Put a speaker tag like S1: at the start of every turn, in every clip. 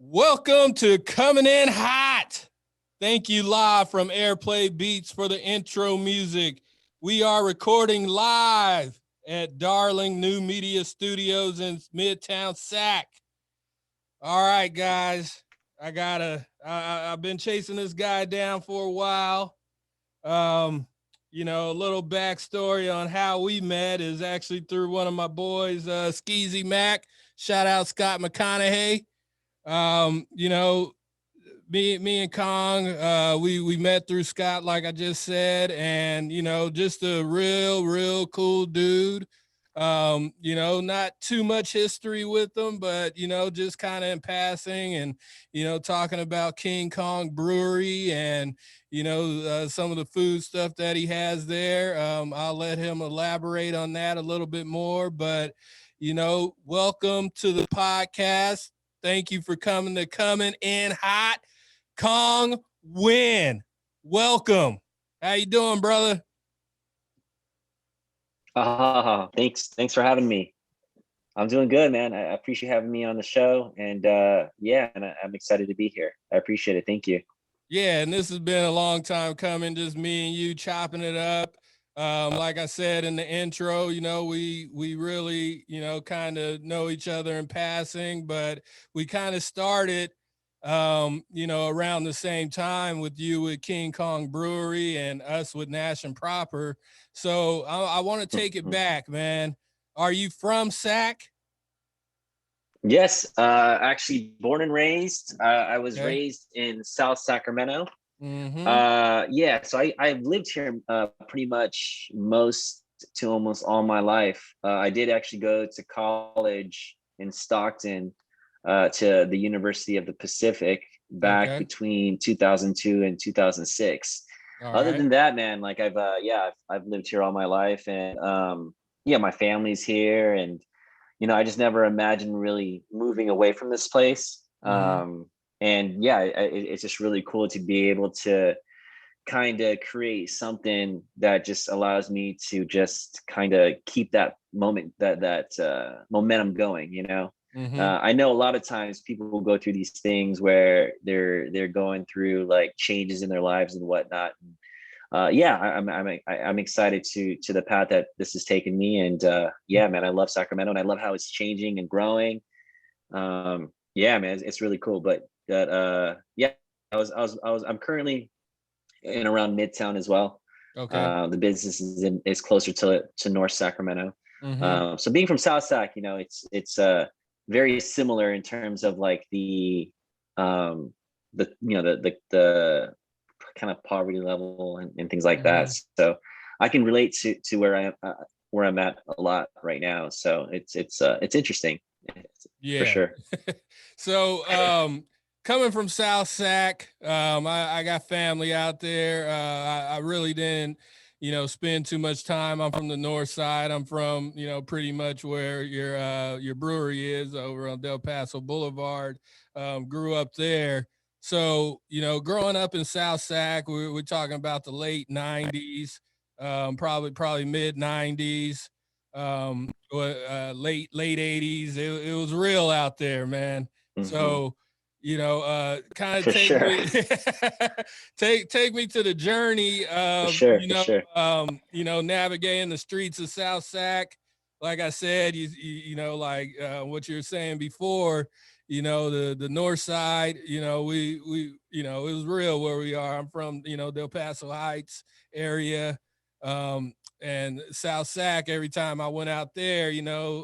S1: Welcome to Coming In Hot. Thank you live from Airplay Beats for the intro music. We are recording live at Darling New Media Studios in Midtown Sac. All right, guys. I've been chasing this guy down for a while. A little backstory on how we met is actually through one of my boys, Skeezy Mac. Shout out Scott McConaughey. You know, me and Kong, we met through Scott, like I just said, and just a real cool dude. Not too much history with them, but just kind of in passing and talking about King Kong Brewery and some of the food stuff that he has there. I'll let him elaborate on that a little bit more, but welcome to the podcast. Thank you for coming in hot. Cong Nguyen, welcome. How you doing, brother?
S2: Thanks for having me. I'm doing good, man. I appreciate having me on the show, and I'm excited to be here. I appreciate it. Thank you.
S1: Yeah, and this has been a long time coming. Just me and you chopping it up. Like I said in the intro, we really, kind of know each other in passing, but we kind of started, around the same time with you with King Kong Brewery and us with Nash and Proper. So I want to take it back, man. Are you from Sac?
S2: Yes, actually born and raised. I was raised in South Sacramento. So I've lived here pretty much almost all my life. I did actually go to college in Stockton to the University of the Pacific back between 2002 and 2006. Other than that, man, like I've lived here all my life, and my family's here, and I just never imagined really moving away from this place. It's just really cool to be able to kind of create something that just allows me to just kind of keep that momentum going. I know a lot of times people will go through these things where they're going through like changes in their lives and whatnot. I'm excited to the path that this has taken me, and man, I love Sacramento, and I love how it's changing and growing. Man, it's really cool. But I'm currently in around Midtown as well. The business is closer to North Sacramento. So being from South Sac, it's very similar in terms of like the kind of poverty level and things like that. So I can relate to where I'm at a lot right now. So it's interesting. For sure.
S1: So coming from South Sac, I got family out there. I really didn't, spend too much time. I'm from the north side. I'm from, pretty much where your brewery is over on Del Paso Boulevard. Grew up there. So, growing up in South Sac, we're talking about the late 90s, probably mid 90s, late 80s. It was real out there, man. So, kind of me take me to the journey of navigating the streets of South Sac. Like I said, what you were saying before, the north side, we it was real where we are. I'm from, Del Paso Heights area. And South Sac, every time I went out there,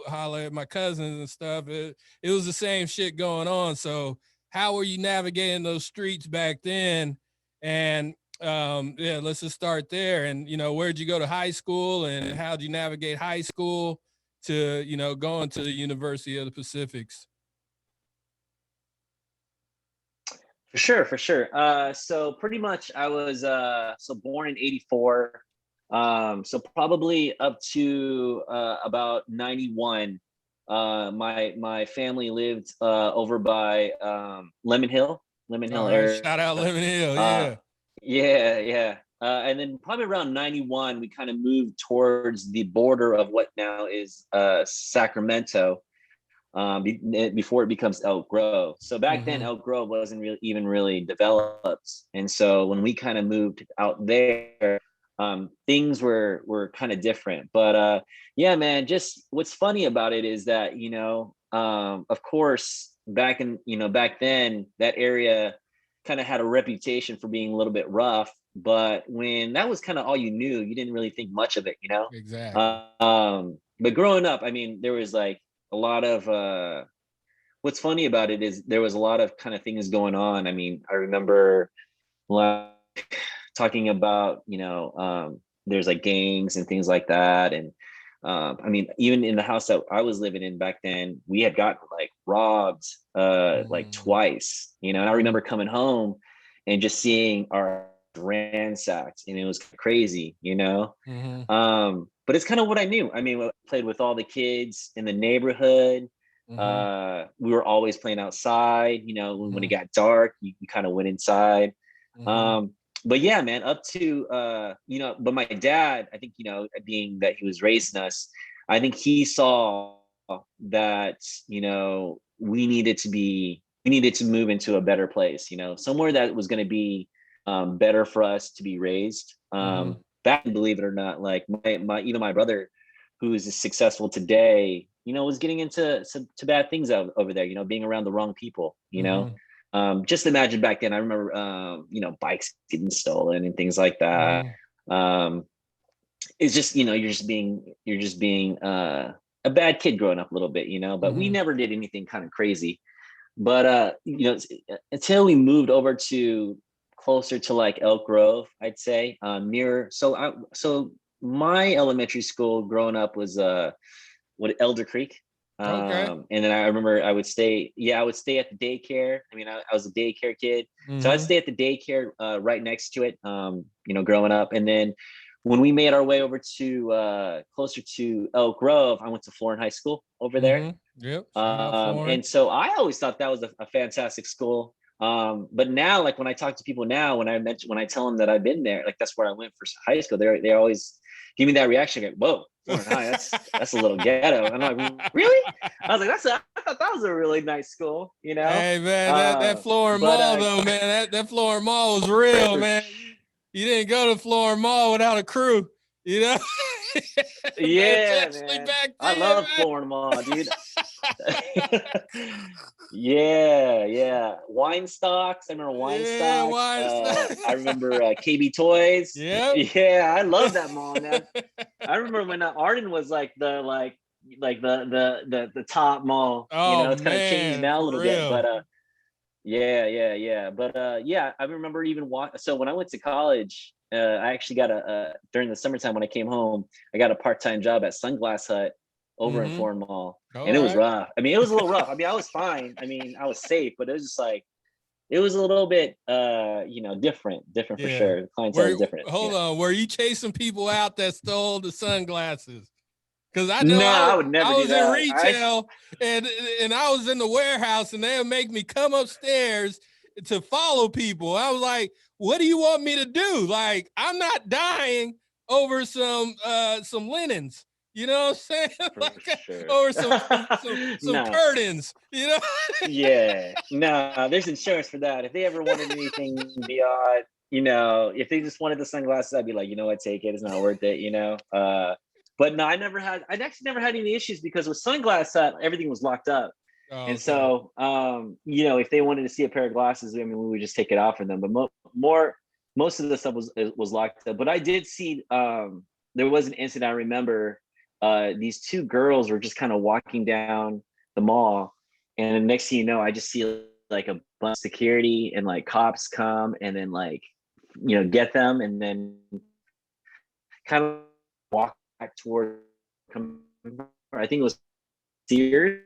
S1: holler at my cousins and stuff, it was the same shit going on. So how were you navigating those streets back then? And let's just start there. And, where'd you go to high school, and how'd you navigate high school to, going to the University of the Pacifics?
S2: For sure. So pretty much I was born in 84. So probably up to about 91. My family lived over by Lemon Hill area.
S1: Shout out Lemon Hill,
S2: yeah. And then probably around 91, we kind of moved towards the border of what now is Sacramento. before it becomes Elk Grove. So back then, Elk Grove wasn't even really developed. And so when we kind of moved out there, things were kind of different. But yeah, man, just what's funny about it is that, of course, back then, that area kind of had a reputation for being a little bit rough. But when that was kind of all you knew, you didn't really think much of it,
S1: Exactly.
S2: But growing up, I mean, there was like a lot of what's funny about it is there was a lot of kind of things going on. I mean, I remember like talking about, there's like gangs and things like that. And I mean, even in the house that I was living in back then, we had gotten like robbed like twice, and I remember coming home and just seeing our ransacked, and it was crazy, but it's kind of what I knew. I mean, I played with all the kids in the neighborhood. We were always playing outside, when it got dark, you kind of went inside. But yeah, man, up to but my dad, I think, being that he was raising us, I think he saw that, we needed to move into a better place, somewhere that was going to be better for us to be raised. Back, believe it or not, like my brother, who is successful today, was getting into bad things over there, being around the wrong people, just imagine back then. I remember, bikes getting stolen and things like that. It's just, you're just being a bad kid growing up a little bit, but we never did anything kind of crazy. But, until we moved over to closer to like Elk Grove, I'd say, so my elementary school growing up was Elder Creek.
S1: Okay.
S2: And then I remember I would stay at the daycare. I mean, I was a daycare kid, so I'd stay at the daycare right next to it, growing up. And then when we made our way over to closer to Elk Grove, I went to Florin High School over there.
S1: Yep.
S2: And so I always thought that was a fantastic school. But now, like when I talk to people now, when I tell them that I've been there, like that's where I went for high school, they always give me that reaction. Like, whoa, Florin High, that's a little ghetto. I'm like, really? I was like, I thought that was a really nice school,
S1: Hey man, that Florin Mall though, man, that Florin Mall was real, man. You didn't go to Florin Mall without a crew,
S2: Yeah, man. Back then, I love Florin Mall, dude. Yeah. Wine stocks. I remember wine stocks. I remember KB Toys. Yeah, I love that mall, man. I remember when Arden was like the top mall. It's kind of changed now a little bit, but yeah. But I remember even so when I went to college, I actually got during the summertime when I came home, I got a part-time job at Sunglass Hut over in Florin Mall. And it was rough. I mean, it was a little rough. I mean, I was fine. I mean, I was safe, but it was just like, it was a little bit, different for sure. The clientele was different.
S1: Hold on. Were you chasing people out that stole the sunglasses? Because I know
S2: I would never.
S1: I was in retail and I was in the warehouse, and they'll make me come upstairs to follow people. I was like, what do you want me to do? Like, I'm not dying over some linens. You know what I'm saying? Like,
S2: sure.
S1: Or some curtains,
S2: Yeah. No, there's insurance for that. If they ever wanted anything beyond, if they just wanted the sunglasses, I'd be like, what, take it. It's not worth it, But no, I actually never had any issues, because with Sunglass, everything was locked up. Oh, and so, if they wanted to see a pair of glasses, I mean, we would just take it off for them. But most of the stuff was locked up. But I did see, there was an incident I remember. These two girls were just kind of walking down the mall, and the next thing you know, I just see like a bunch of security and like cops come and then like, get them, and then kind of walk back toward. I think it was Sears,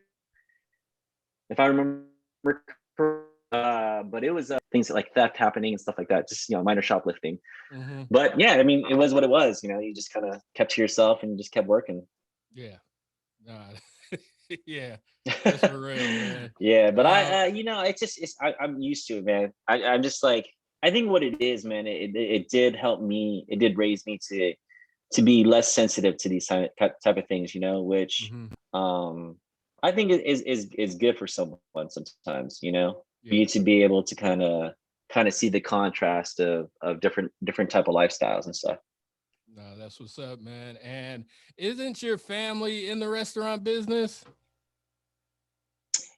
S2: if I remember. But it was things like theft happening and stuff like that, just minor shoplifting. But yeah, I mean, it was what it was. You just kind of kept to yourself and just kept working.
S1: Yeah. Yeah, that's for real, man.
S2: Yeah, but I'm used to it, man. I'm just like, I think what it is, man, it did help me. It did raise me to be less sensitive to these type of things, which I think it is good for someone sometimes, you know, for
S1: Yeah.
S2: you to be able to kind of see the contrast of different type of lifestyles and stuff.
S1: No, that's what's up, man. And isn't your family in the restaurant business?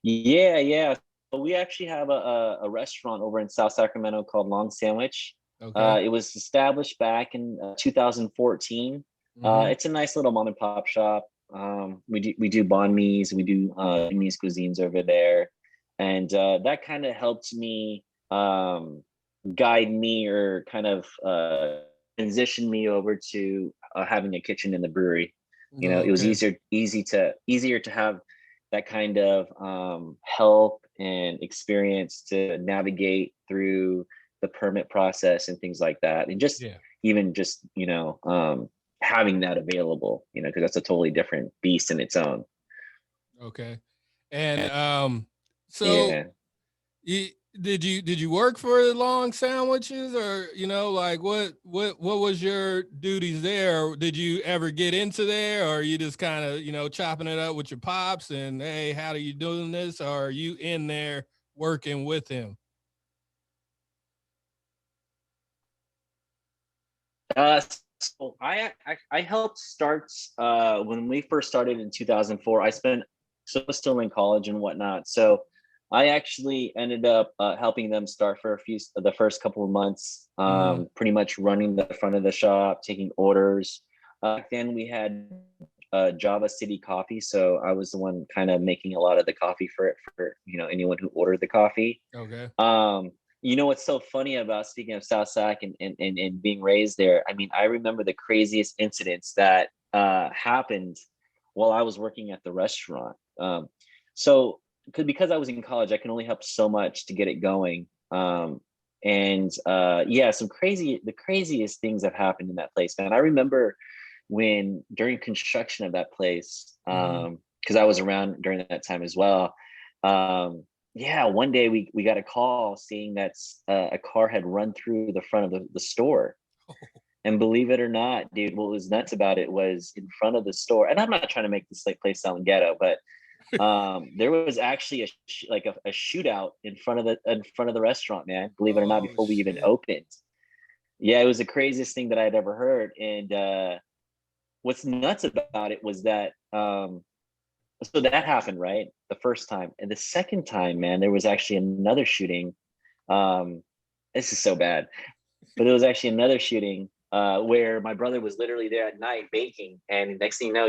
S2: Yeah, yeah. So we actually have a restaurant over in South Sacramento called Long Sandwich.
S1: Okay.
S2: It was established back in 2014.
S1: Mm-hmm.
S2: It's a nice little mom and pop shop. We do banh mi's, we do Vietnamese cuisines over there, and that kind of helped me guide me or kind of transition me over to having a kitchen in the brewery. You know, it was
S1: Okay.
S2: easier to have that kind of help and experience to navigate through the permit process and things like that, and just
S1: Yeah.
S2: even just having that available, you know, because that's a totally different beast in its own.
S1: Okay. And so
S2: Yeah.
S1: you, did you work for the long sandwiches, or like what was your duties there? Or did you ever get into there, or are you just kind of chopping it up with your pops and hey, how are you doing this, or are you in there working with him?
S2: Uh, so I helped start when we first started in 2004. I was still in college and whatnot. So I actually ended up helping them start for the first couple of months,
S1: Mm-hmm.
S2: pretty much running the front of the shop, taking orders. Back then we had Java City Coffee, so I was the one kind of making a lot of the coffee for it for anyone who ordered the coffee.
S1: Okay.
S2: Um, you know what's so funny about, speaking of South Sac and being raised there? I mean, I remember the craziest incidents that happened while I was working at the restaurant. So because I was in college, I can only help so much to get it going. And yeah, the craziest things have happened in that place, man. I remember when during construction of that place,
S1: Mm-hmm.
S2: because I was around during that time as well. Um, yeah, one day we got a call saying that a car had run through the front of the store. And believe it or not, dude, what was nuts about it was in front of the store. And I'm not trying to make this like place sound ghetto, but there was actually a shootout in front of the restaurant, man. Believe it or not,
S1: Oh
S2: before we even
S1: shit.
S2: opened. Yeah, it was the craziest thing that I'd ever heard. And what's nuts about it was that so that happened, right, the first time. And the second time, man, there was actually another shooting. um this is so bad, but there was actually another shooting where my brother was literally there at night baking, and next thing you know,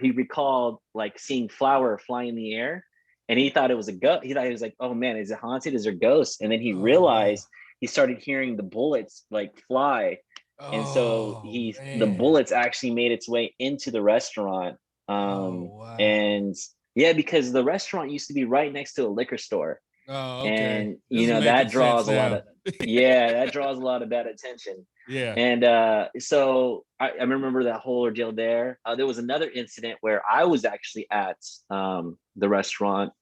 S2: he recalled like seeing flour fly in the air, and he thought it was a ghost. He was like, oh man, is it haunted, is there ghosts? And then he
S1: Oh no.
S2: realized he started hearing the bullets like fly. And so
S1: Oh
S2: the
S1: man.
S2: bullets actually made its way into the restaurant.
S1: Oh wow.
S2: And yeah, because the restaurant used to be right next to a liquor store,
S1: Oh, okay.
S2: and
S1: This is making
S2: that
S1: sense
S2: draws a lot
S1: now.
S2: of, yeah, that draws a lot of bad attention.
S1: Yeah.
S2: And so I remember that whole ordeal there. There was another incident where I was actually at the restaurant,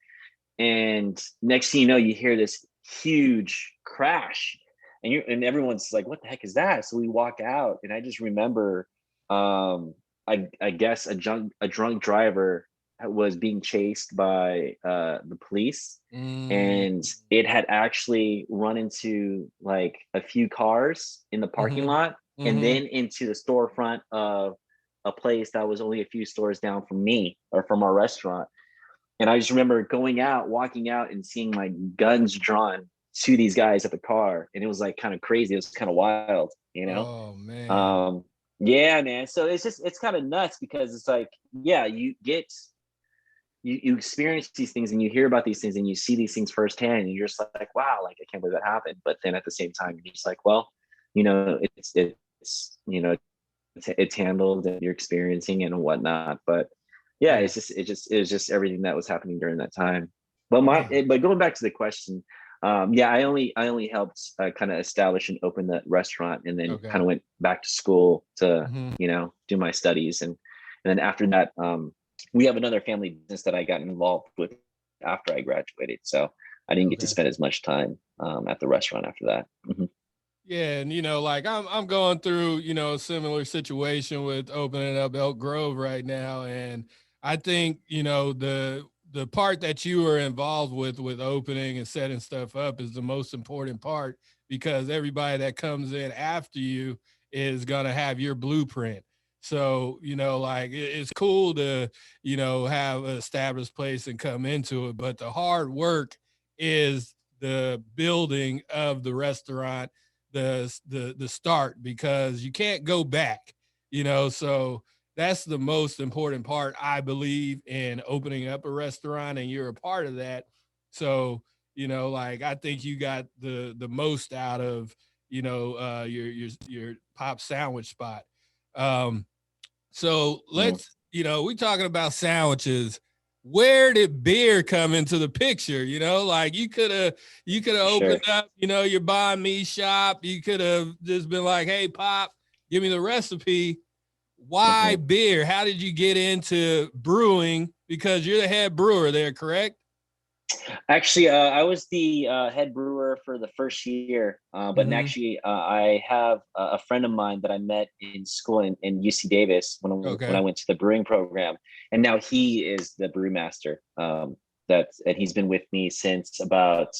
S2: and next thing you know, you hear this huge crash, and everyone's like, what the heck is that? So we walk out, and I just remember I guess a drunk driver was being chased by the police,
S1: Mm,
S2: and it had actually run into like a few cars in the parking
S1: mhm,
S2: lot, and
S1: mhm.
S2: then into the storefront of a place that was only a few stores down from me, or from our restaurant. And I just remember walking out and seeing my guns drawn to these guys at the car. And it was like kind of crazy. It was kind of wild, you know?
S1: Oh, man.
S2: Um, yeah, man. So it's kind of nuts, because it's like, yeah, you experience these things and you hear about these things and you see these things firsthand, and you're just like, wow, like I can't believe that happened. But then at the same time, you're just like, well, it's handled, and you're experiencing it and whatnot. But yeah,
S1: Yeah.
S2: it was just everything that was happening during that time. But
S1: Man.
S2: but going back to the question, yeah, I only helped kind of establish and open the restaurant, and then
S1: Okay.
S2: kind of went back to school to
S1: Mhm.
S2: do my studies. And then after that, we have another family business that I got involved with after I graduated, so I didn't get to
S1: Okay.
S2: spend as much time at the restaurant after that. Mhm.
S1: Yeah, and like I'm going through, a similar situation with opening up Elk Grove right now, and I think, you know, the part that you were involved with opening and setting stuff up is the most important part, because everybody that comes in after you is going to have your blueprint. So, you know, like it's cool to, you know, have an established place and come into it, but the hard work is the building of the restaurant, the start, because you can't go back, you know. So that's the most important part, I believe, in opening up a restaurant, and you're a part of that. So, you know, like I think you got the most out of, you know, your pop sandwich spot. Um, so
S2: Mm.
S1: let's, you know, we talking about sandwiches. Where did beer come into the picture? You know, like you could have
S2: Sure.
S1: opened up, you know, your banh mi shop. You could have just been like, hey, Pop, give me the recipe. Why
S2: Mhm.
S1: beer? How did you get into brewing? Because you're the head brewer there, correct?
S2: Actually, I was the head brewer for the first year, but
S1: Mm-hmm.
S2: actually, I have a friend of mine that I met in school in UC Davis when I
S1: Okay.
S2: went to the brewing program, and now he is the brewmaster. And he's been with me since about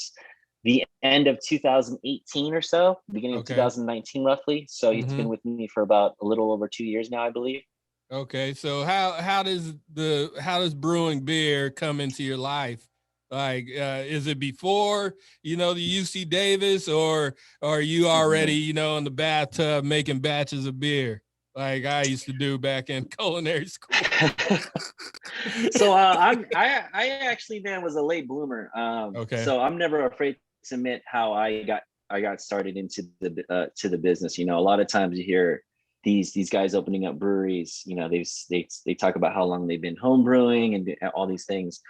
S2: the end of 2018 or so, beginning of
S1: Okay.
S2: 2019, roughly. So he's
S1: Mm-hmm.
S2: been with me for about a little over 2 years now, I believe.
S1: Okay. So how does brewing beer come into your life? Like, is it before, you know, the UC Davis, or are you already,
S2: Mhm.
S1: you know, in the bathtub making batches of beer like I used to do back in culinary school?
S2: So I actually, man, was a late bloomer.
S1: Okay.
S2: So I'm never afraid to admit how I got started into the to the business. You know, a lot of times you hear these guys opening up breweries. You know, they talk about how long they've been home brewing and all these things.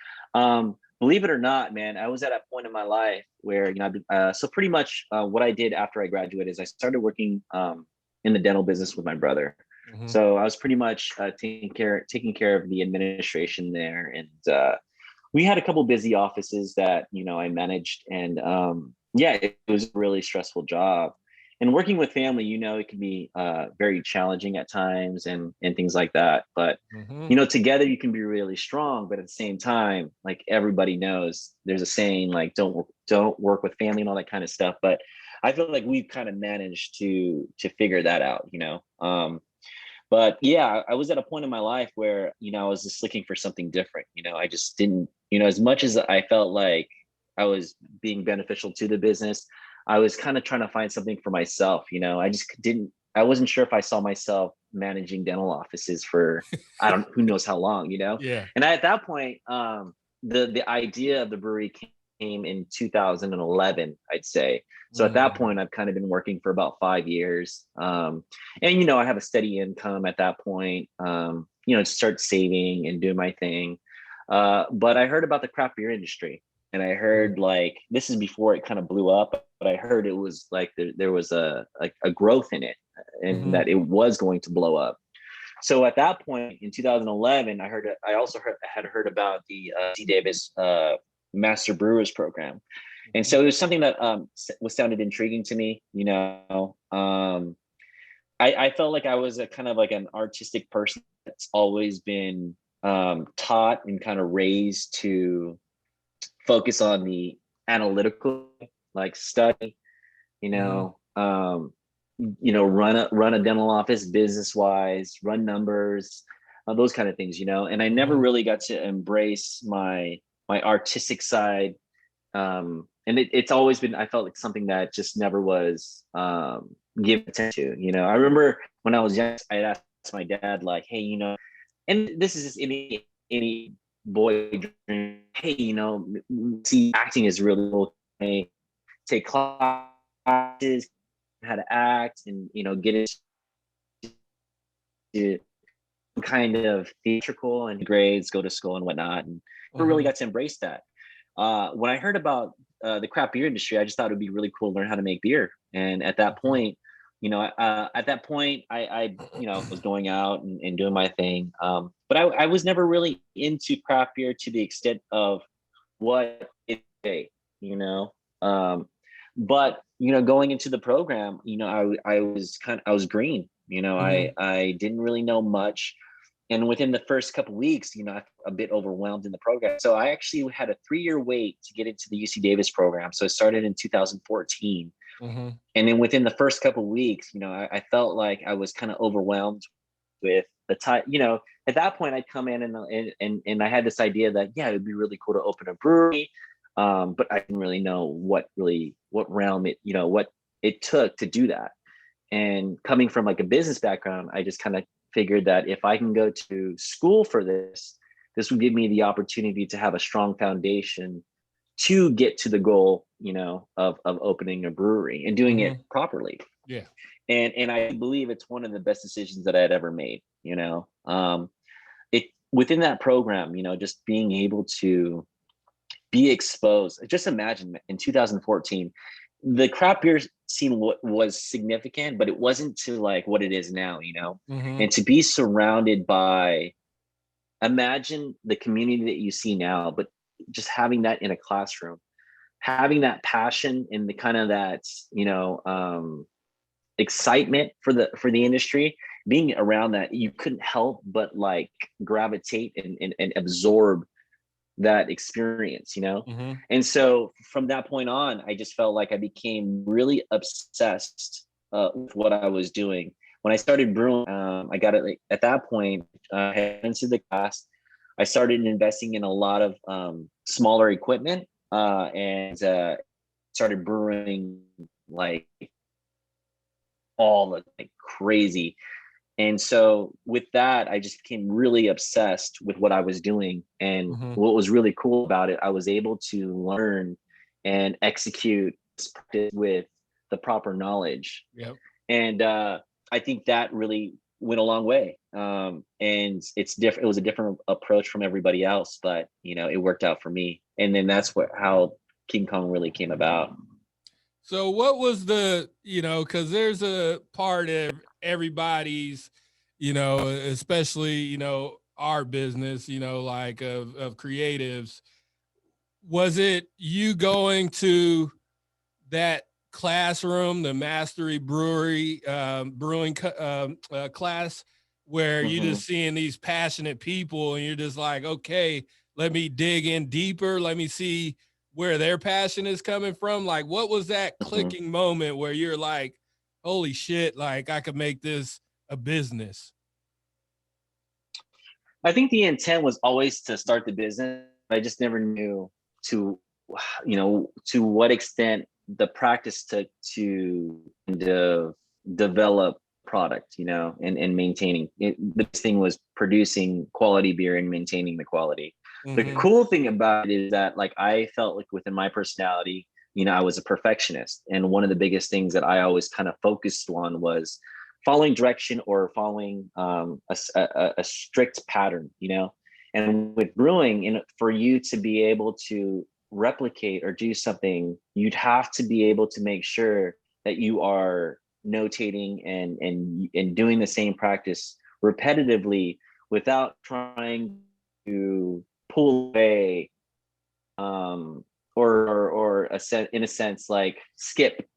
S2: Believe it or not, man, I was at a point in my life where, you know, so pretty much what I did after I graduated is I started working in the dental business with my brother.
S1: Mm-hmm.
S2: So I was pretty much taking care of the administration there, and we had a couple busy offices that, you know, I managed, and yeah, it was a really stressful job. And working with family, you know, it can be very challenging at times, and things like that. But
S1: Mm-hmm.
S2: you know, together you can be really strong. But at the same time, like everybody knows, there's a saying like don't work with family and all that kind of stuff. But I feel like we've kind of managed to figure that out, you know. But yeah, I was at a point in my life where, you know, I was just looking for something different. You know, I just didn't, you know, as much as I felt like I was being beneficial to the business, I was kind of trying to find something for myself. You know, I wasn't sure if I saw myself managing dental offices for, I don't, who knows how long, you know.
S1: Yeah.
S2: And at that point, the idea of the brewery came in 2011, I'd say. So at that
S1: Mm-hmm.
S2: point, I've kind of been working for about 5 years. And you know, I have a steady income at that point. You know, to start saving and doing my thing. But I heard about the craft beer industry, and I heard, like, this is before it kind of blew up, but I heard it was like there was a growth in it, and
S1: Mm-hmm.
S2: that it was going to blow up. So at that point in 2011, I also had heard about the C Davis Master Brewers program, and
S1: Mm-hmm.
S2: so it was something that was sounded intriguing to me. You know, I felt like I was a kind of like an artistic person that's always been taught and kind of raised to focus on the analytical, like study, you
S1: Mm-hmm.
S2: know, run a dental office business wise, run numbers, those kind of things, you know. And I never
S1: Mm-hmm.
S2: really got to embrace my artistic side, and it's always been, I felt like, something that just never was given attention to. You know, I remember when I was young, I asked my dad, like, hey, you know, and this is just any boy dream, hey, you know, see, acting is really cool. Hey, take classes, how to act, and, you know, get into kind of theatrical and grades, go to school and whatnot, and never really
S1: Mm-hmm.
S2: got to embrace that. When I heard about the craft beer industry, I just thought it would be really cool to learn how to make beer. And at that
S1: Okay.
S2: point, you know, I you know, was going out and doing my thing. But I was never really into craft beer to the extent of what it is, you know. But you know, going into the program, you know, I was green. You know,
S1: Mm-hmm.
S2: I didn't really know much, And within the first couple of weeks, you know, I'm a bit overwhelmed in the program. So I actually had a 3-year wait to get into the UC Davis program. So it started in 2014.
S1: Mm-hmm.
S2: And then within the first couple of weeks, you know, I felt like I was kind of overwhelmed with the time. You know, at that point I'd come in and I had this idea that, yeah, it'd be really cool to open a brewery. But I didn't really know what realm it, you know, what it took to do that. And coming from like a business background, I just kind of figured that if I can go to school for this, this would give me the opportunity to have a strong foundation to get to the goal, you know, of opening a brewery and doing it properly.
S1: Yeah.
S2: And I believe it's one of the best decisions that I had ever made, you know. It within that program, you know, just being able to be exposed. Just imagine in 2014, the craft beer scene was significant, but it wasn't to like what it is now, you know. And to be surrounded by, imagine the community that you see now, but just having that in a classroom, having that passion and the kind of that, you know, excitement for the industry, being around that, you couldn't help but like gravitate and absorb that experience, you know. And so from that point on, I just felt like I became really obsessed with what I was doing. When I started brewing, I got it like, at that point, I had into the class. I started investing in a lot of smaller equipment and started brewing like all the like crazy. And so with that, I just became really obsessed with what I was doing. And what was really cool about it, I was able to learn and execute with the proper knowledge.
S1: Yep.
S2: And I think that really went a long way. And it's different. It was a different approach from everybody else, but you know, it worked out for me. And then that's how King Kong really came about.
S1: So what was the, you know, because there's a part of everybody's, you know, especially, you know, our business, you know, like of creatives. Was it you going to that classroom, the Mastery Brewery brewing class, where you just seeing these passionate people and you're just like, okay, let me dig in deeper. Let me see where their passion is coming from. Like, what was that clicking moment where you're like, holy shit, like I could make this a business?
S2: I think the intent was always to start the business. I just never knew to, you know, to what extent the practice took to develop product, you know, and maintaining it. The thing was producing quality beer and maintaining the quality. The cool thing about it is that like I felt like within my personality, you know, I was a perfectionist. And one of the biggest things that I always kind of focused on was following direction or following a strict pattern, you know. And with brewing, and for you to be able to replicate or do something, you'd have to be able to make sure that you are notating and doing the same practice repetitively without trying to pull away or in a sense like skip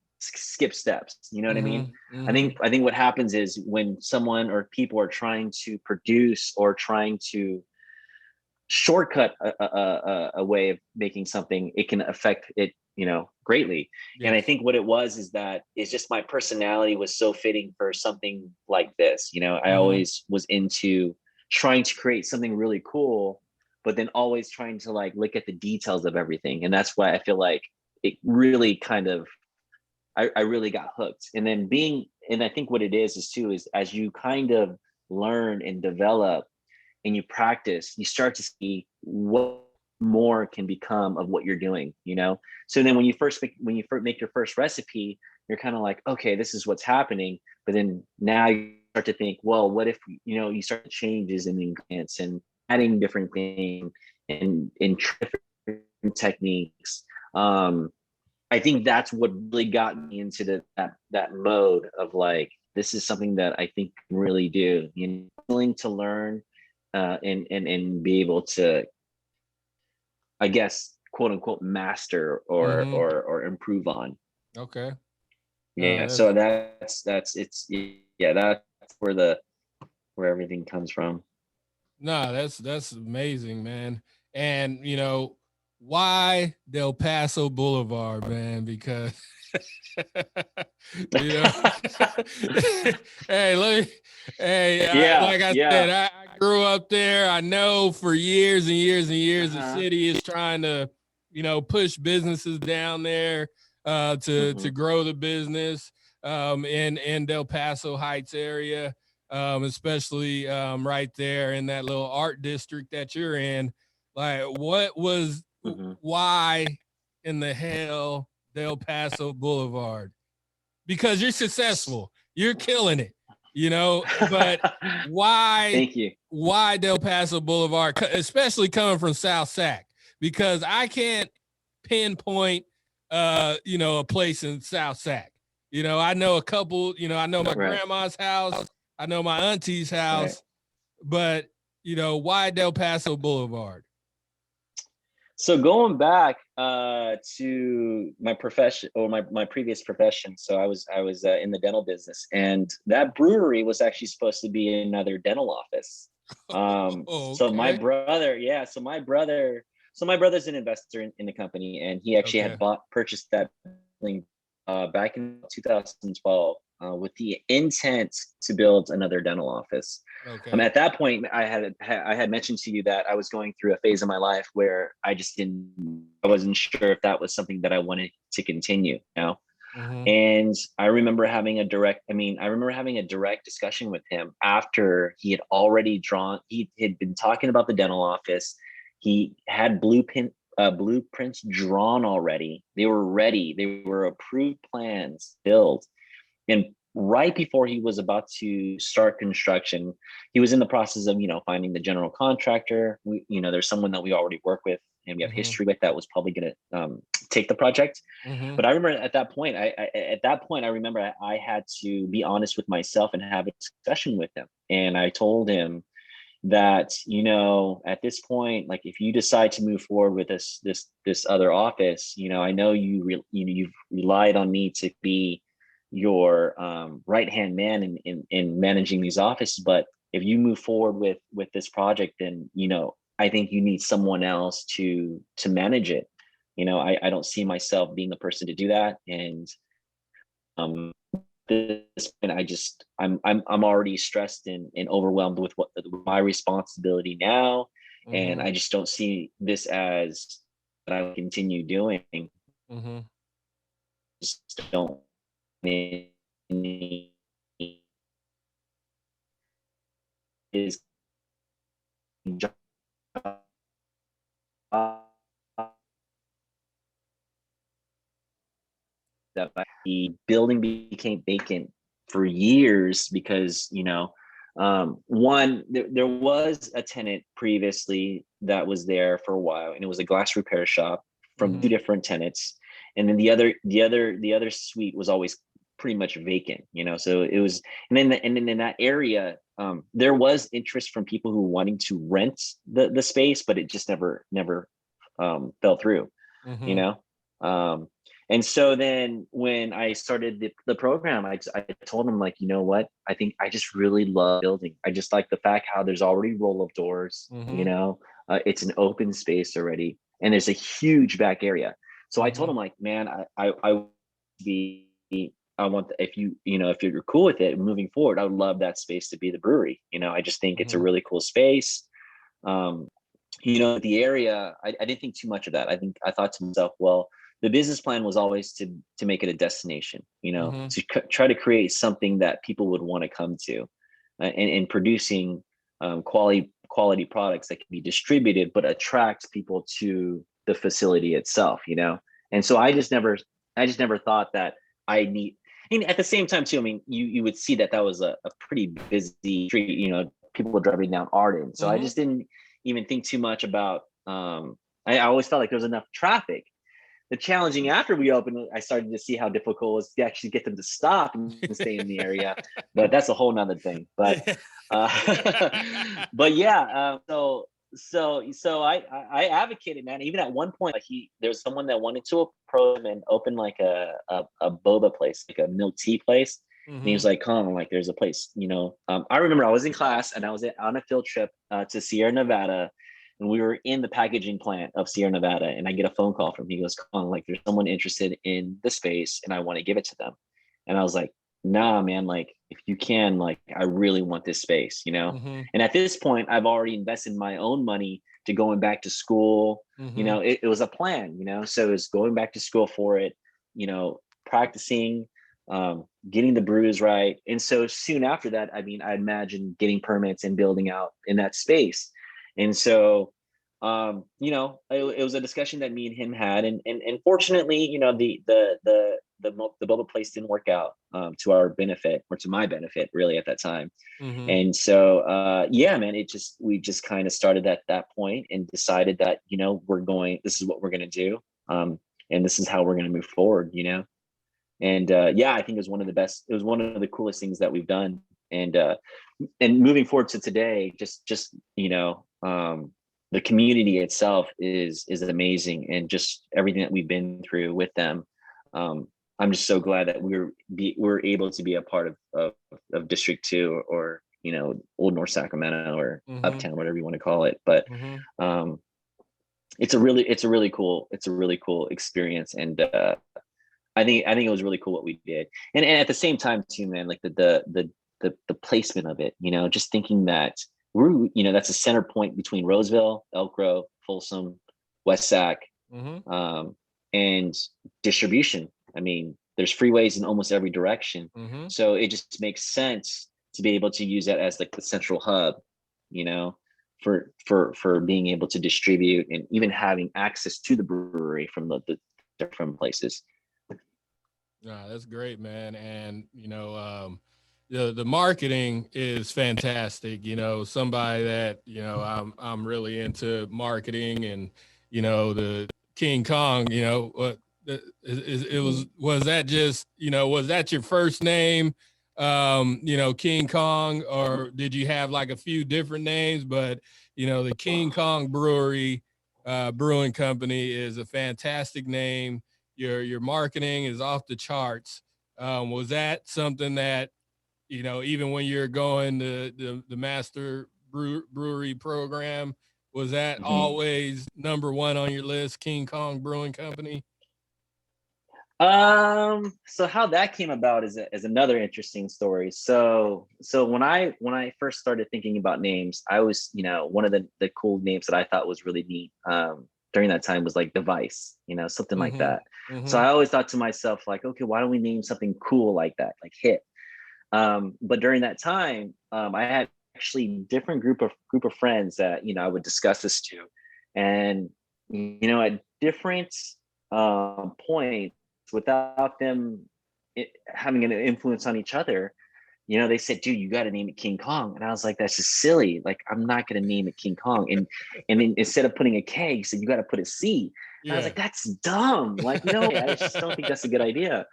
S2: steps, you know what I mean? I think what happens is when someone or people are trying to produce or trying to shortcut a way of making something, it can affect it, you know, greatly. Yes. And I think what it was is that it's just my personality was so fitting for something like this, you know. I always was into trying to create something really cool, but then always trying to like look at the details of everything. And that's why I feel like it really kind of I really got hooked. And then and I think what it is too, is as you kind of learn and develop and you practice, you start to see what more can become of what you're doing, you know? So then when you first make your first recipe, you're kind of like, okay, this is what's happening. But then now you start to think, well, what if, you know, you start changes in the ingredients and adding different things and different techniques. I think that's what really got me into that mode of like, this is something that I think I can really do. You know, willing to learn and be able to, I guess, quote unquote, master or improve on.
S1: Okay.
S2: Yeah. So that's where everything comes from.
S1: No, that's amazing, man. And why Del Paso Boulevard, man? Because you know, hey,
S2: Yeah,
S1: like I said,
S2: yeah.
S1: I grew up there. I know for years and years and years, the
S2: Uh-huh.
S1: city is trying to, push businesses down there to
S2: Mm-hmm.
S1: grow the business in Del Paso Heights area, especially right there in that little art district that you're in. Like,
S2: Mm-hmm.
S1: why in the hell Del Paso Boulevard? Because you're successful, you're killing it, but why
S2: Thank you.
S1: why Del Paso Boulevard, especially coming from South Sac? Because I can't pinpoint a place in South Sac. I know a couple, I know my
S2: Right,
S1: grandma's house, I know my auntie's
S2: right.
S1: house, but why Del Paso Boulevard?
S2: So going back to my profession, or my previous profession, so I was in the dental business, and that brewery was actually supposed to be another dental office. So my
S1: Okay.
S2: brother, yeah, so my brother's an investor in the company, and he actually
S1: Okay.
S2: had purchased that building back in 2012 with the intent to build another dental office.
S1: Okay.
S2: At that point, I had mentioned to you that I was going through a phase of my life where I wasn't sure if that was something that I wanted to continue.
S1: Mm-hmm.
S2: And I remember having a direct discussion with him after he had been talking about the dental office. He had blueprints drawn already. They were ready. They were approved plans built. And right before he was about to start construction, he was in the process of, finding the general contractor. There's someone that we already work with and we have
S1: Mm-hmm.
S2: history with that was probably going to take the project.
S1: Mm-hmm.
S2: But I remember at that point, I remember I had to be honest with myself and have a discussion with him. And I told him that, at this point, like, if you decide to move forward with this other office, I know you've relied on me to be your right hand man in managing these offices. But if you move forward with this project, then I think you need someone else to manage it. I don't see myself being the person to do that. And this point, I'm already stressed and overwhelmed with what my responsibility now, and
S1: Mm-hmm.
S2: I just don't see this as what I will continue doing.
S1: Mm-hmm.
S2: Just don't is job that the building became vacant for years because one there was a tenant previously that was there for a while, and it was a glass repair shop from two
S1: Mm-hmm.
S2: different tenants. And then the other suite was always pretty much vacant, so it was. And then in that area, there was interest from people who wanting to rent the space, but it just never fell through, you
S1: Mm-hmm.
S2: know um and so then when I started the program, I told him, like, what, I think I just really love building. I just like the fact how there's already roll-up doors,
S1: Mm-hmm.
S2: it's an open space already, and there's a huge back area. So I told
S1: Mm-hmm.
S2: him, like, man, I be I want if if you're cool with it moving forward, I would love that space to be the brewery. I just think it's a
S1: Mm-hmm.
S2: really cool space. um the area, I didn't think too much of that. I thought to myself, well, the business plan was always to make it a destination,
S1: Mm-hmm.
S2: to try to create something that people would want to come to, and producing quality products that can be distributed but attract people to the facility itself. And so I just never thought that I need. And at the same time too, I mean, you would see that was a pretty busy street. People were driving down Arden, so I
S1: Mm-hmm.
S2: just didn't even think too much about. I always felt like there was enough traffic. The challenging after we opened, I started to see how difficult it was to actually get them to stop and stay in the area. But that's a whole nother thing. But
S1: Yeah.
S2: but yeah, so I advocated, man. Even at one point, like, there was someone that wanted to approach him and open like a boba place, like a milk tea place. And he was like, Cong, like, there's a place, you know. I remember I was in class and I was on a field trip to Sierra Nevada, and we were in the packaging plant of Sierra Nevada, and I get a phone call from him. He goes, Cong, like, there's someone interested in the space and I want to give it to them. And I was like, nah, man, like, if you can, like, I really want this space, you know. And at this point, I've already invested my own money to going back to school. You know, it was a plan, you know. So it was going back to school for it, you know, practicing, getting the brews right. And so soon after that, I mean, I imagine getting permits and building out in that space. And so, you know, it was a discussion that me and him had, and fortunately, you know, the build place didn't work out to our benefit, or to my benefit, really, at that time. And so, yeah, man, we just kind of started at that point and decided that, you know, this is what we're going to do. And this is how we're going to move forward, you know. And yeah, I think it was one of the coolest things that we've done. And moving forward to today, just you know, the community itself is amazing, and just everything that we've been through with them. I'm just so glad that we're able to be a part of District 2, or you know, Old North Sacramento, or Uptown, whatever you want to call it. But it's a really cool experience, and I think it was really cool what we did, and at the same time too, man, like the placement of it, you know, just thinking that you know, that's a center point between Roseville, Elk Grove, Folsom, West Sac, and distribution. I mean, there's freeways in almost every direction, so it just makes sense to be able to use that as like the central hub, you know, for being able to distribute and even having access to the brewery from the different places.
S1: That's great, man. And you know, the marketing is fantastic. You know, somebody that, you know, I'm really into marketing, and you know, the King Kong. You know, what was that just, you know, was that your first name? You know, King Kong, or did you have like a few different names? But you know, the King Kong Brewing Company is a fantastic name. Your marketing is off the charts. Was that something that, you know, even when you're going to the master brewery program, was that always number one on your list, King Kong Brewing Company?
S2: So how that came about is another interesting story. So when I first started thinking about names, I was, you know, one of the cool names that I thought was really neat during that time was like Device, you know, something like that. So I always thought to myself, like, okay, why don't we name something cool like that, like hip? But during that time, I had actually different group of friends that, you know, I would discuss this to, and you know, at different points, without them having an influence on each other, you know, they said, dude, you got to name it King Kong. And I was like, that's just silly. Like, I'm not going to name it King Kong. And then instead of putting a K, he said, you got to put a C. And I was like, that's dumb. Like, no, I just don't think that's a good idea.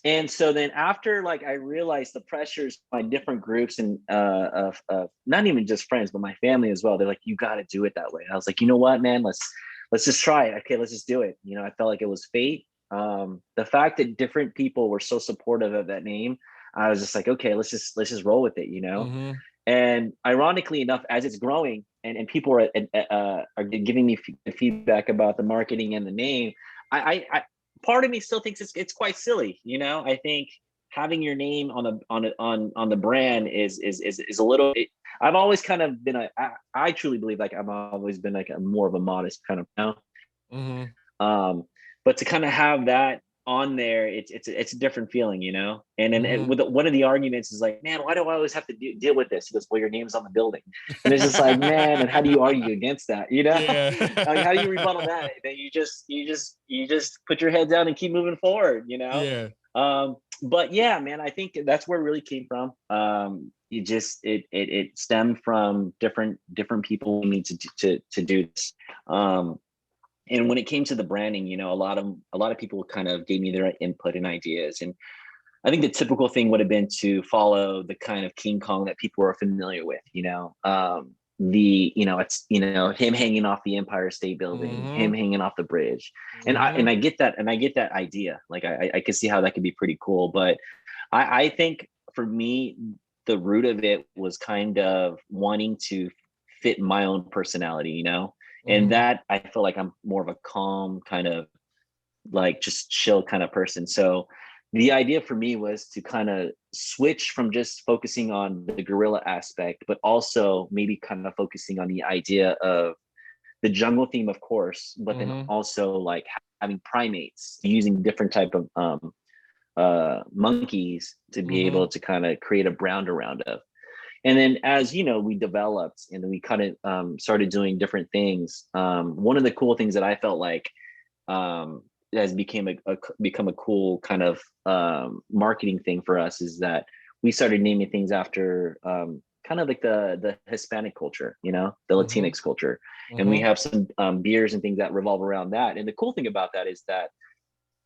S2: And so then after, like, I realized the pressures by different groups, and of not even just friends, but my family as well. They're like, you got to do it that way. And I was like, you know what, man, let's just try it. Okay, let's just do it. You know, I felt like it was fate. The fact that different people were so supportive of that name, I was just like, okay, let's just roll with it, you know. And ironically enough, as it's growing and people are giving me feedback about the marketing and the name, I part of me still thinks it's quite silly, you know. I think having your name on the brand is a little. I've always kind of been I truly believe, like, I've always been like a more of a modest kind of, you know? But to kind of have that on there, it's a different feeling, you know. And then with one of the arguments is like, man, why do I always have to deal with this? He goes, well, your name's on the building. And it's just like, man, and how do you argue against that, you know?
S1: Yeah.
S2: Like, how do you rebuttal that? Then you just put your head down and keep moving forward, you know.
S1: Yeah.
S2: But yeah, man, I think that's where it really came from. It stemmed from different people need to do this. And when it came to the branding, you know, a lot of people kind of gave me their input and ideas. And I think the typical thing would have been to follow the kind of King Kong that people are familiar with, you know. It's, you know, him hanging off the Empire State Building, him hanging off the bridge. And I get that idea. Like, I can see how that could be pretty cool. But I think for me, the root of it was kind of wanting to fit my own personality, you know, and that I feel like I'm more of a calm kind of like just chill kind of person. So the idea for me was to kind of switch from just focusing on the guerrilla aspect, but also maybe kind of focusing on the idea of the jungle theme, of course, but then also like having primates, using different type of monkeys to be able to kind of create a brand around of. And then as you know, we developed and then we kind of started doing different things. One of the cool things that I felt like has become a cool kind of marketing thing for us is that we started naming things after kind of like the Hispanic culture, you know, the Latinx culture. And we have some beers and things that revolve around that. And the cool thing about that is that,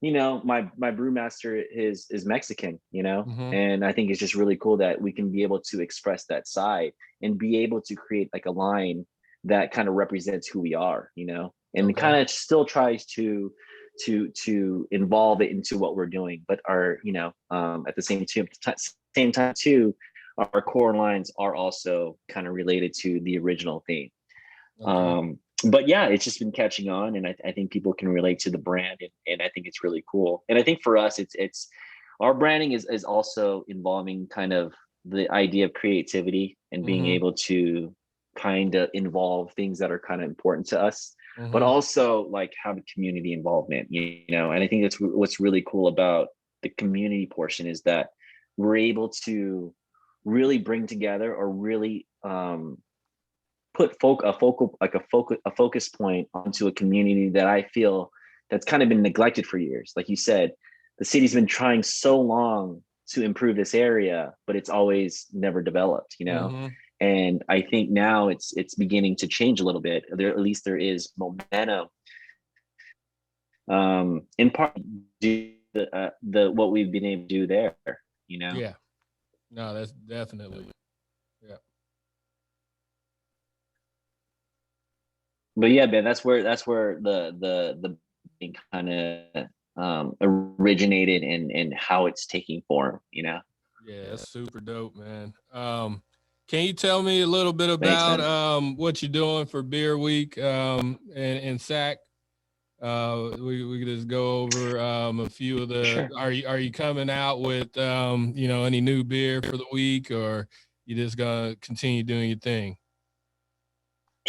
S2: you know, my brewmaster is Mexican, you know, and I think it's just really cool that we can be able to express that side and be able to create like a line that kind of represents who we are, you know, and kind of still tries to involve it into what we're doing, but our, you know, at the same time too, our core lines are also kind of related to the original theme. But yeah, it's just been catching on, and I think people can relate to the brand, and I think it's really cool. And I think for us, it's our branding is also involving kind of the idea of creativity and being able to kind of involve things that are kind of important to us, but also like have a community involvement, you know. And I think that's what's really cool about the community portion is that we're able to really bring together or really put a focus point onto a community that I feel that's kind of been neglected for years. Like you said, the city's been trying so long to improve this area, but it's always never developed, you know. And I think now it's beginning to change a little bit. At least there is momentum. In part due to the what we've been able to do there, you know.
S1: Yeah. No, that's definitely. Yeah.
S2: But yeah, man, that's where the kind of originated and how it's taking form, you know.
S1: Yeah, that's super dope, man. Can you tell me a little bit
S2: Thanks,
S1: about
S2: man.
S1: what you're doing for Beer Week and SAC? We could just go over a few of the.
S2: Sure.
S1: Are you coming out with you know, any new beer for the week, or you just gonna continue doing your thing?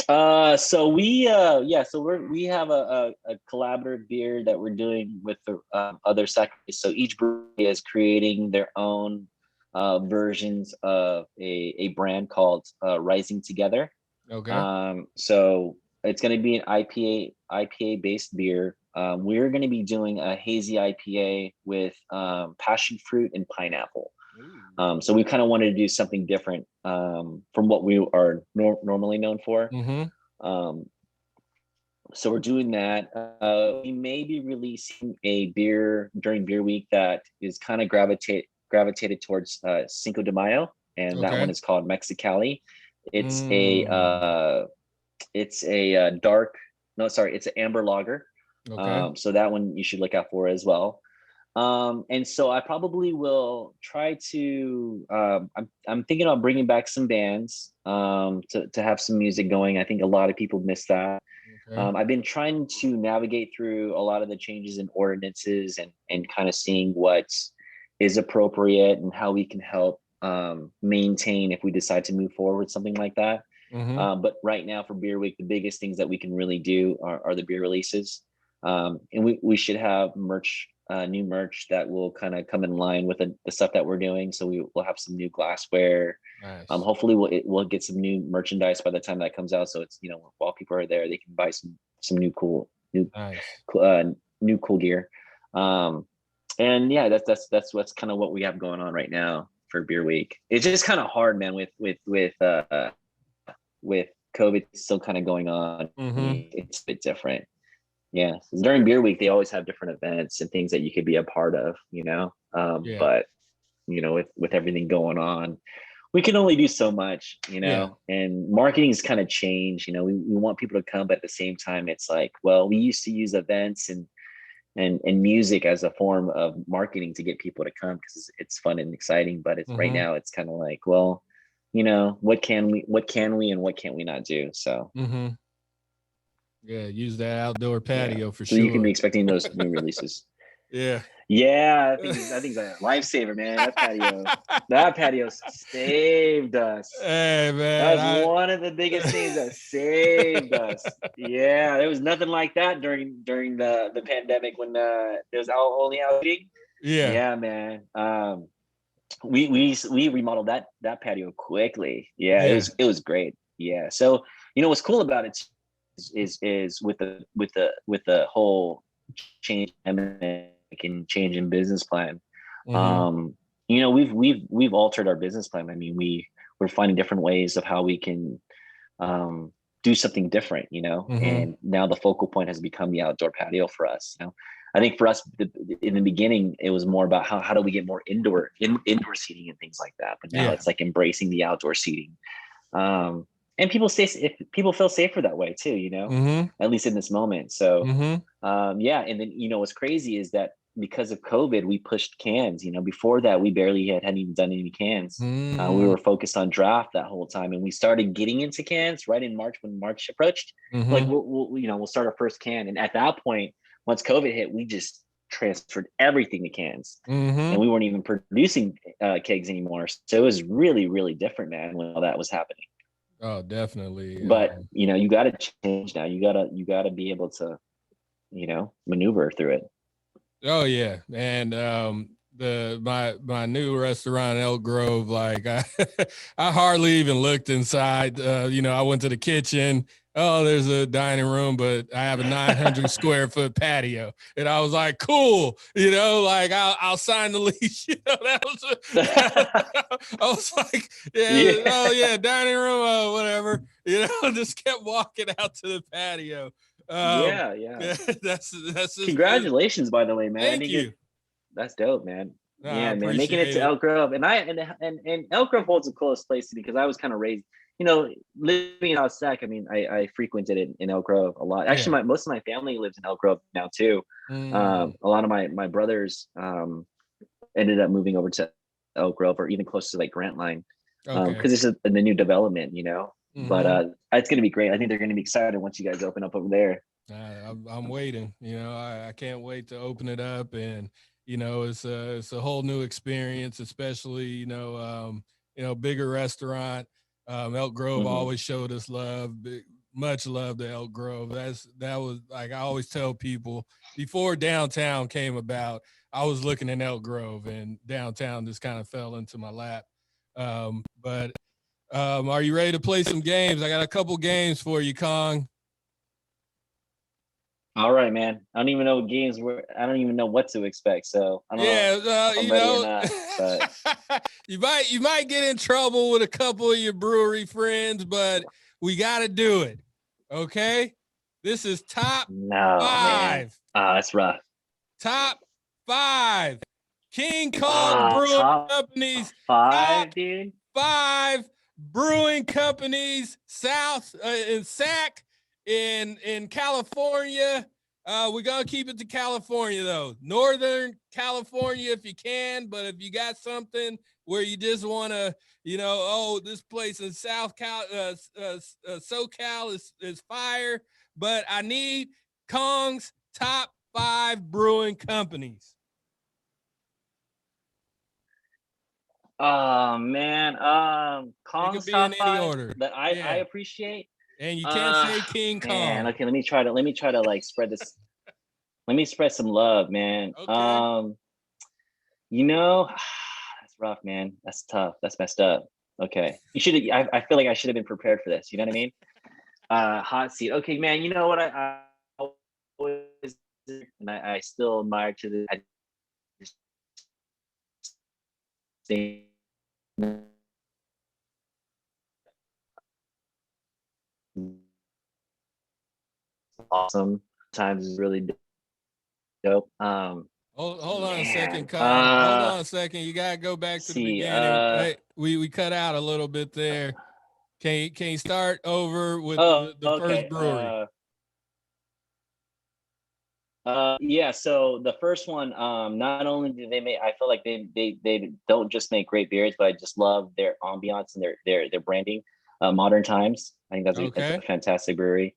S2: So we have a collaborative beer that we're doing with the other sectors. So each brewery is creating their own versions of a brand called Rising Together.
S1: Okay.
S2: So it's going to be an IPA based beer. We're going to be doing a hazy IPA with passion fruit and pineapple. So we kind of wanted to do something different from what we are normally known for. So we're doing that. We may be releasing a beer during Beer Week that is kind of gravitated towards Cinco de Mayo, and that one is called Mexicali. It's a dark, no, sorry, it's an amber lager. So that one you should look out for as well. And so I probably will try to. I'm thinking about bringing back some bands to have some music going. I think a lot of people miss that. I've been trying to navigate through a lot of the changes in ordinances and kind of seeing what is appropriate and how we can help maintain if we decide to move forward with something like that. But right now for Beer Week, the biggest things that we can really do are the beer releases. And we should have new merch that will kind of come in line with the stuff that we're doing. So we'll have some new glassware.
S1: Nice.
S2: Hopefully we'll get some new merchandise by the time that comes out. So it's, you know, while people are there, they can buy some new cool gear. And yeah, that's what's kind of what we have going on right now for Beer Week. It's just kind of hard, man, with COVID still kind of going on. It's a bit different. Yeah, during Beer Week, they always have different events and things that you could be a part of, you know. But you know, with everything going on, we can only do so much, you know. And marketing has kind of changed. You know, we want people to come, but at the same time, it's like, well, we used to use events and and music as a form of marketing to get people to come because it's fun and exciting. But it's right now it's kind of like, well, what can we and what can't we not do? So
S1: yeah, use that outdoor patio for
S2: so
S1: sure.
S2: you can be expecting those new releases.
S1: Yeah.
S2: Yeah, I think it's a lifesaver, man. That patio saved us.
S1: Hey man,
S2: That was one of the biggest things that saved us. Yeah, there was nothing like that during the pandemic when there was only out eating. Yeah, man. We remodeled that patio quickly. Yeah, it was great. Yeah. So what's cool about it is with the whole change and change in business plan. We've altered our business plan. I mean, we're finding different ways of how we can do something different, and now the focal point has become the outdoor patio for us. I think for us in the beginning, it was more about how do we get more indoor seating and things like that. But now it's like embracing the outdoor seating. And people feel safer that way too, at least in this moment. So, and then, what's crazy is that because of COVID, we pushed cans, before that, we barely hadn't even done any cans. We were focused on draft that whole time. And we started getting into cans right in March when March approached, like we'll start our first can. And at that point, once COVID hit, we just transferred everything to cans and we weren't even producing kegs anymore. So it was really, really different, man, when all that was happening.
S1: Oh, definitely.
S2: But you got to change now. You gotta be able to, maneuver through it.
S1: Oh yeah, and my new restaurant Elk Grove, like I I hardly even looked inside. I went to the kitchen. Oh, there's a dining room, but I have a 900 square foot patio, and I was like, cool. Like I'll sign the lease. That was. I was like, oh yeah, dining room, whatever. Just kept walking out to the patio.
S2: Yeah.
S1: That's just
S2: Congratulations, by the way, man.
S1: Thank you.
S2: That's dope, man.
S1: No,
S2: Yeah, man, making it to Elk Grove, and Elk Grove holds a close place to me because I was kind of raised, living in South Sac. I mean, I frequented it in Elk Grove a lot. Actually, most of my family lives in Elk Grove now too. A lot of my brothers ended up moving over to Elk Grove or even close to like Grant Line because it's a new development, But it's going to be great. I think they're going to be excited once you guys open up over there.
S1: I'm waiting. I can't wait to open it up, and it's a whole new experience, especially bigger restaurant. Elk Grove always showed us love, much love to Elk Grove. That was like I always tell people before downtown came about. I was looking in Elk Grove, and downtown just kind of fell into my lap. But are you ready to play some games? I got a couple games for you, Cong.
S2: All right, man. I don't even know what games were. I don't even know what to expect. So I don't know if I'm ready or not. But
S1: you might get in trouble with a couple of your brewery friends, but we got to do it. Okay, this is top 5.
S2: Man. That's rough.
S1: Top 5. King Kong Brewing Company's
S2: 5, dude.
S1: 5 brewing companies south in Sac. In California, we're gonna keep it to California though. Northern California if you can, but if you got something where you just want to, this place in South Cal, SoCal is fire, but I need Kong's top 5 brewing companies.
S2: Oh man, Kong's top 5
S1: order
S2: that I appreciate.
S1: And you can't say King Kong.
S2: Okay, let me try to like spread this. Let me spread some love, man.
S1: Okay.
S2: That's rough, man. That's tough. That's messed up. Okay. You should I feel like I should have been prepared for this. You know what I mean? Hot seat. Okay, man, you know what I always and I still admire to this awesome times is really dope.
S1: Hold on a second, Kyle. Hold on a second. You gotta go back to the beginning. Hey, we cut out a little bit there. Can you start over with the first brewery?
S2: Yeah. So the first one, not only do they make, I feel like they don't just make great beers, but I just love their ambiance and their branding. Modern Times. I think that's a fantastic brewery.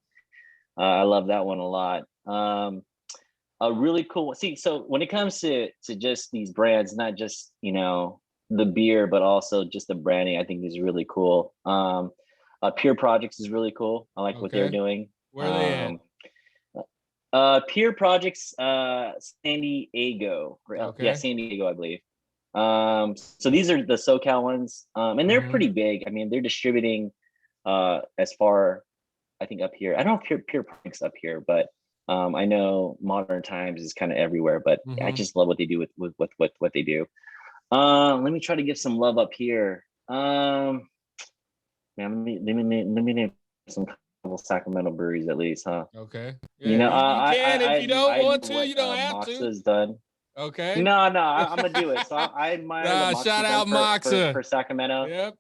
S2: I love that one a lot. A really cool. See, so when it comes to just these brands, not just the beer, but also just the branding, I think is really cool. Pure Projects is really cool. I like what they're doing.
S1: Where are they at?
S2: Pure Projects, San Diego. Yeah, San Diego, I believe. So these are the SoCal ones, and they're pretty big. I mean, they're distributing as far, I think, up here. I don't know if Pure Projects up here, but I know Modern Times is kind of everywhere. But I just love what they do with what they do. Let me try to give some love up here. Man, let me name some couple Sacramento breweries at least, huh?
S1: Okay. Yeah, you can if you don't want to. You don't have
S2: Moxa's done.
S1: Okay.
S2: No, I'm gonna do it. So I admire what
S1: shout out Moxa
S2: for Sacramento.
S1: Yep.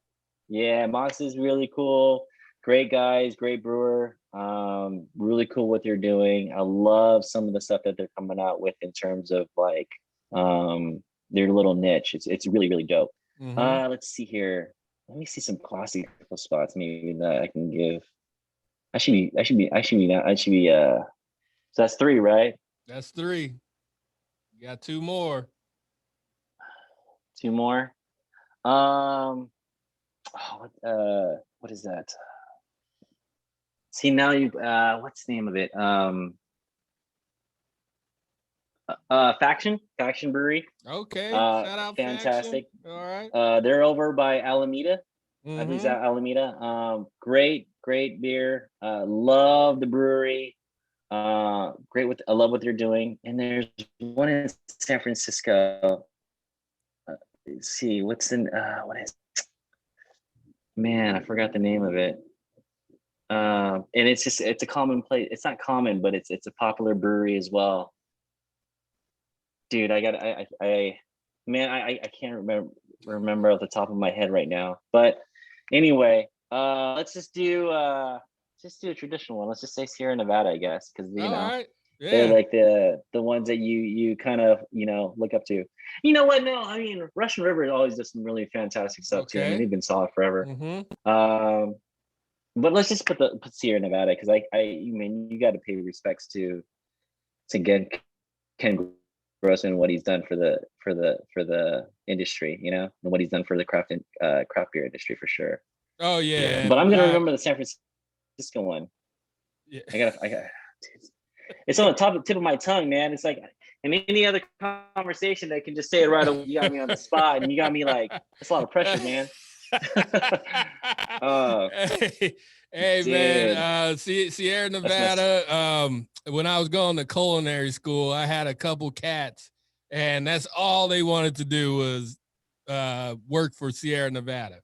S2: Yeah, Moxa's really cool. Great guys, great brewer. Really cool what they're doing. I love some of the stuff that they're coming out with in terms of like their little niche. It's really, really dope. Let's see here. Let me see some classic spots maybe that I can give. I should be so that's 3, right?
S1: That's 3. You got 2 more.
S2: 2 more. What is that? See, now you what's the name of it? Faction Brewery.
S1: Okay. Shout out
S2: fantastic.
S1: Faction. All right.
S2: They're over by Alameda. I believe it's Alameda. Great beer. Love the brewery. I love what they're doing. And there's one in San Francisco. Let's see, what is man, I forgot the name of it. And it's a common place. It's not common, but it's a popular brewery as well. Dude, I can't remember off the top of my head right now. But anyway, let's just do a traditional one. Let's just say Sierra Nevada, I guess, because
S1: right. Yeah.
S2: They're like the ones that you kind of look up to. You know what? No, I mean Russian River always does some really fantastic stuff too. I mean they've been solid forever. But let's just put Sierra Nevada because you got to pay respects to again Ken Grossman, what he's done for the industry, and what he's done for the craft beer industry for sure.
S1: Oh yeah.
S2: But I'm gonna remember the San Francisco one. Yeah. I got. It's on the tip of my tongue, man. It's like in any other conversation, I can just say it right away. You got me on the spot, and you got me like, it's a lot of pressure, man.
S1: Hey man, Sierra Nevada. When I was going to culinary school, I had a couple cats, and that's all they wanted to do was work for Sierra Nevada.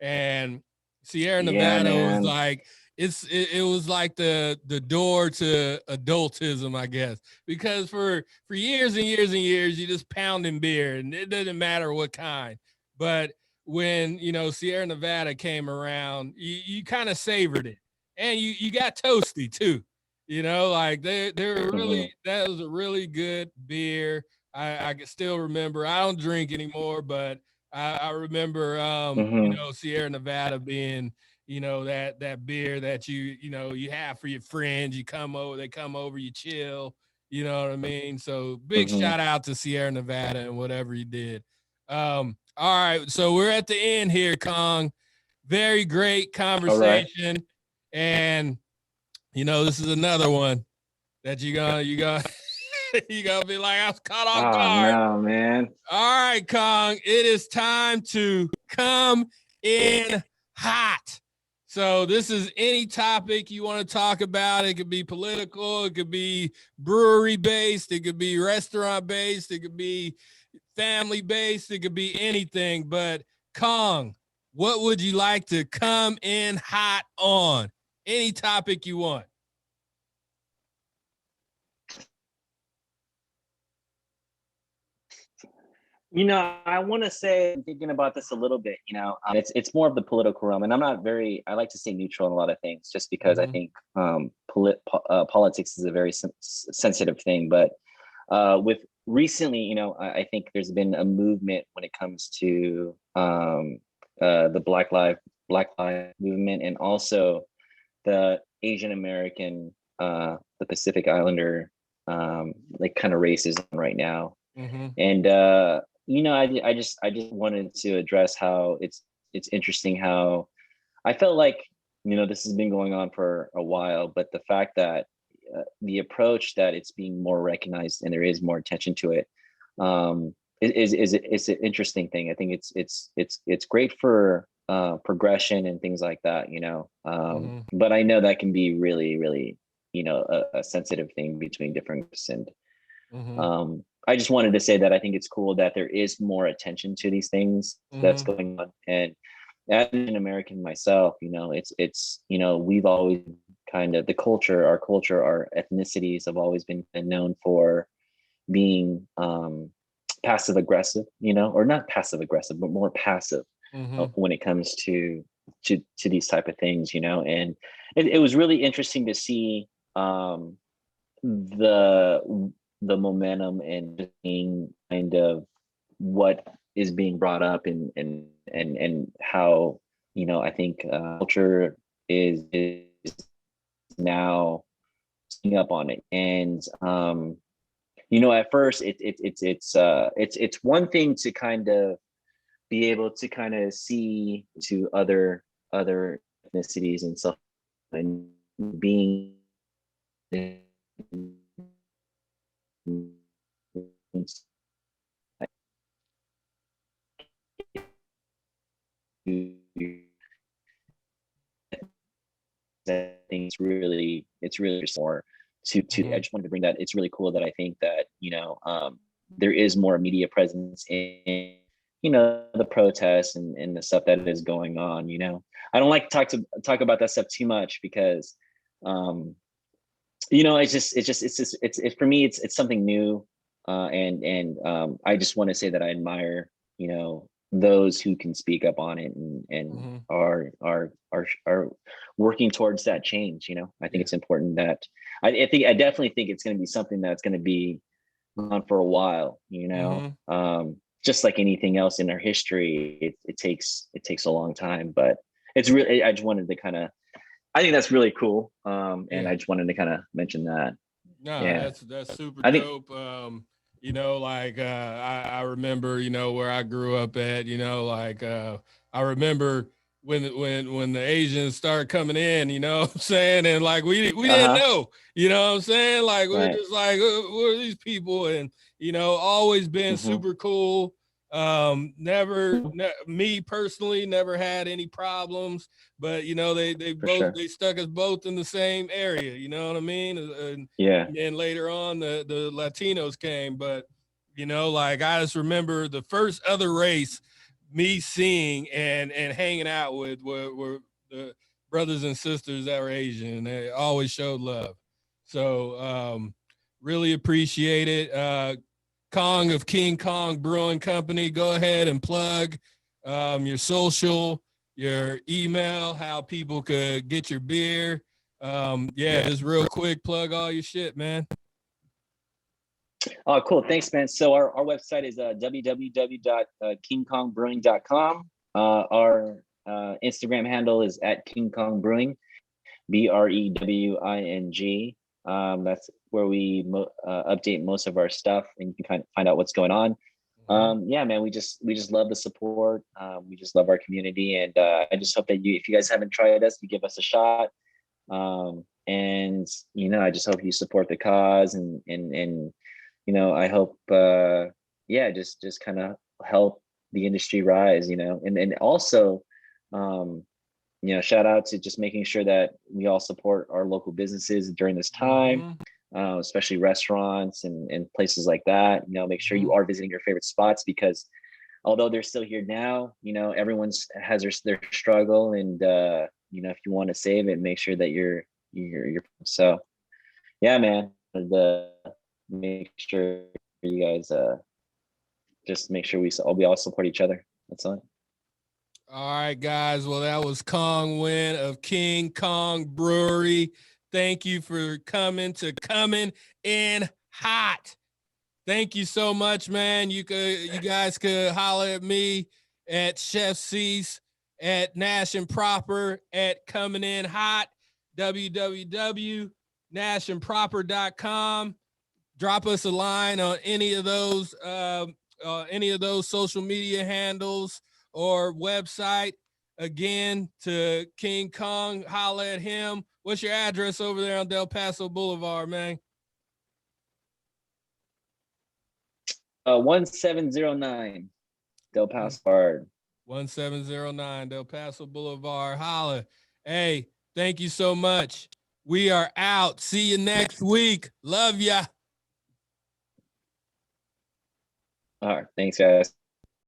S1: And Sierra Nevada was like, it was like the door to adultism, I guess, because for years and years and years, you just pounding beer, and it doesn't matter what kind. But when Sierra Nevada came around, you kind of savored it, and you got toasty too. Like they're really that was a really good beer. I can still remember. I don't drink anymore, but I remember Sierra Nevada being that beer that you have for your friends. They come over, you chill. You know what I mean? So big shout out to Sierra Nevada and whatever you did. All right, so we're at the end here, Cong. Very great conversation, right. And this is another one that you gonna you gonna be like, I was caught off guard.
S2: Oh no, man!
S1: All right, Cong, it is time to come in hot. So this is any topic you want to talk about. It could be political, it could be brewery based, it could be restaurant based, it could be family based, it could be anything. But Cong, what would you like to come in hot on? Any topic you want.
S2: I want to say, I'm thinking about this a little bit. It's more of the political realm, and I like to stay neutral in a lot of things, just because I think politics is a very sensitive thing. But with recently, I think there's been a movement when it comes to the Black Lives movement, and also the Asian American, the Pacific Islander, like kind of racism right now. And I just wanted to address how it's interesting how I felt like this has been going on for a while, but the fact that the approach that it's being more recognized and there is more attention to it, is an interesting thing. I think it's great for progression and things like that. But I know that can be really, really a sensitive thing between different groups. And I just wanted to say that I think it's cool that there is more attention to these things that's going on. And as an American myself, we've always kind of our ethnicities have always been known for being passive aggressive, or not passive aggressive, but more passive when it comes to these type of things, and it was really interesting to see the momentum and being kind of what is being brought up, and how I think culture is now picking up on it. And at first it's one thing to kind of be able to kind of see to other ethnicities and stuff, and being I think it's really more to I just wanted to bring that. It's really cool that I think that there is more media presence in the protests and the stuff that is going on. I don't like to talk about that stuff too much, because it's for me, it's something new, and I just want to say that I admire those who can speak up on it, and are working towards that change. I think it's important that I definitely think it's going to be something that's going to be on for a while. Just like anything else in our history, it takes a long time, but it's really, I just wanted to kind of, I think that's really cool. And I just wanted to kind of mention that.
S1: No, that's super dope. I remember, where I grew up at, I remember when the Asians started coming in, what I'm saying? And like we didn't know, what I'm saying? Like we're just like, who are these people? And always been super cool. Me personally never had any problems, but they stuck us both in the same area, you know what I mean? And then later on the Latinos came, but I just remember the first other race me seeing and hanging out with were the brothers and sisters that were Asian, and they always showed love. So really appreciate it. Cong of King Cong Brewing Company, go ahead and plug your social, your email, how people could get your beer. Just real quick, plug all your shit, man.
S2: Oh, cool. Thanks, man. So our website is www.kingkongbrewing.com. Our Instagram handle is at King Kong Brewing, BREWING. That's where we update most of our stuff, and you can kind of find out what's going on. Man, we just love the support. We just love our community, and I just hope that if you guys haven't tried us, you give us a shot. And I just hope you support the cause, and I hope just kind of help the industry rise, and also shout out to just making sure that we all support our local businesses during this time, especially restaurants and places like that. Make sure you are visiting your favorite spots, because although they're still here now, everyone's has their struggle, and if you want to save it, make sure that you're so man, make sure you guys just make sure we all support each other. That's all.
S1: All right, guys. Well, that was Cong Nguyen of King Kong Brewery. Thank you for coming in hot. Thank you so much, man. You guys could holler at me at Chef Cease, at Nash and Proper, at Coming In Hot, www.nashandproper.com. Drop us a line on any of those social media handles or website. Again, to King Kong, holla at him. What's your address over there on Del Paso Boulevard, man?
S2: 1709 Del Paso Boulevard.
S1: 1709 Del Paso Boulevard. Holla. Hey, thank you so much. We are out. See you next week. Love ya.
S2: All right. Thanks, guys.